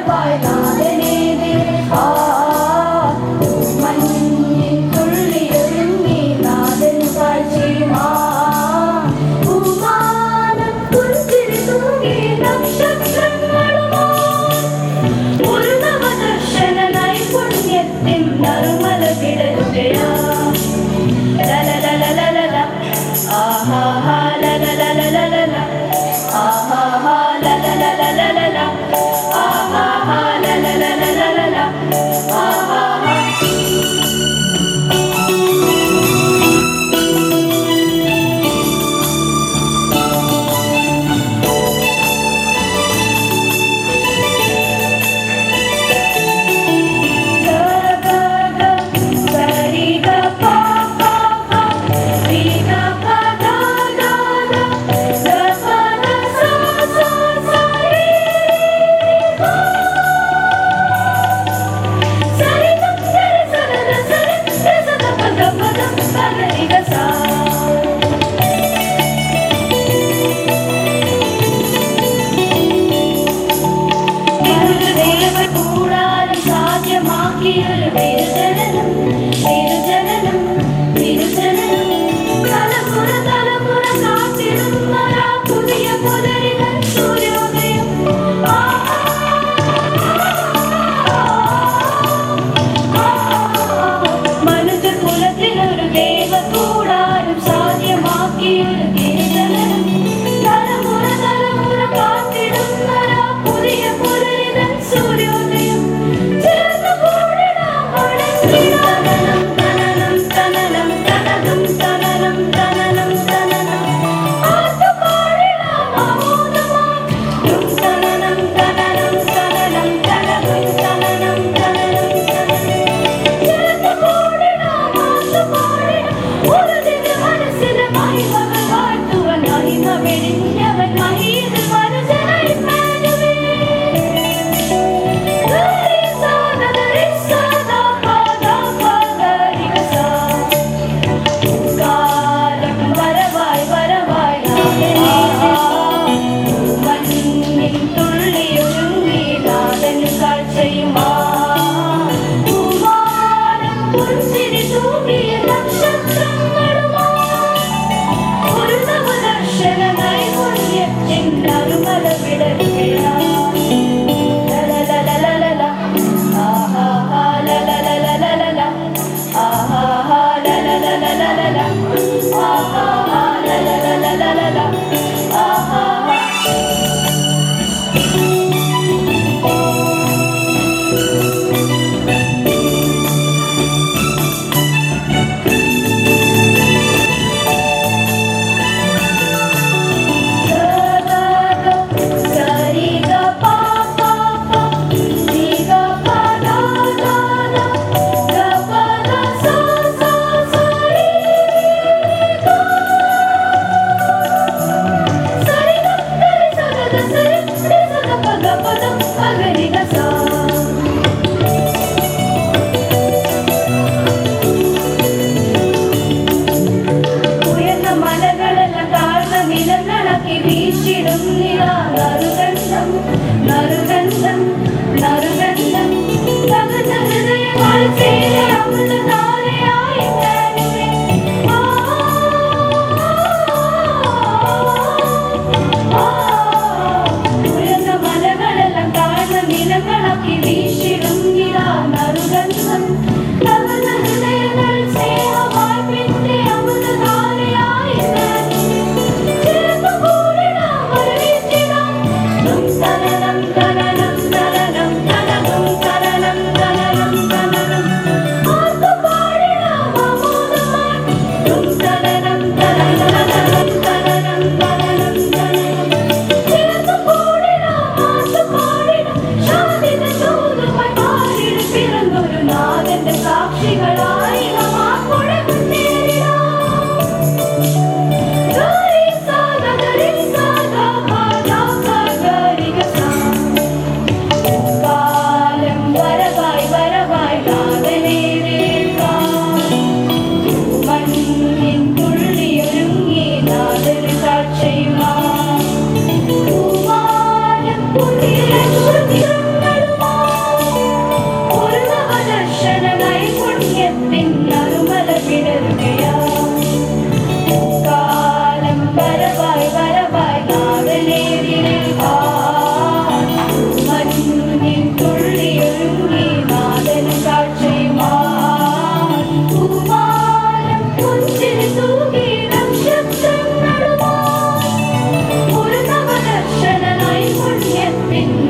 വരവായി നാഥനേവേ മഞ്ഞിൻ തുള്ളിയൊരുങ്ങി നാഥൻ കാഴ്ചയുമാ പൂമാനം പുഞ്ചിരി തൂങ്ങി നക്ഷത്രങ്ങളുമാ ഒരു നവദർശന നൈപുണ്യത്തിൻ നറുമല വിടരുകയാ ലലലലലല ആഹാ ലലലലലല ആഹാ ലലലലലല ആഹാ ലലലലലല ആഹാ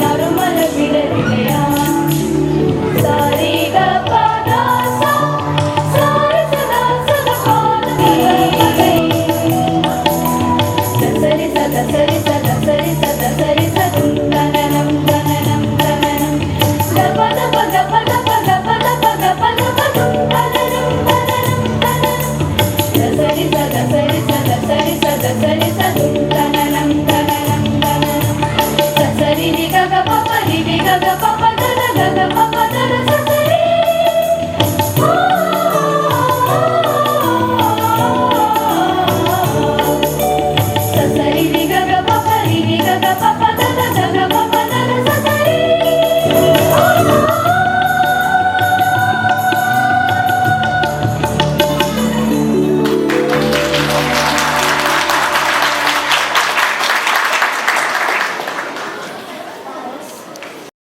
நறுமல விடலையா சாரி க பதா சா சாரி சதா சதா பாதமி சரி சத சரி சத சரி சத சரி சதும் தனனம் தனனம் தனனம் பத பத பத பத பத பத பத பதும் தனனம் தனனம் தனனம் சரி சத சரி சத சரி சத சரி சதும் தனனம் தனனம் தனனம் சரி ரி க ப ரி ரி க ப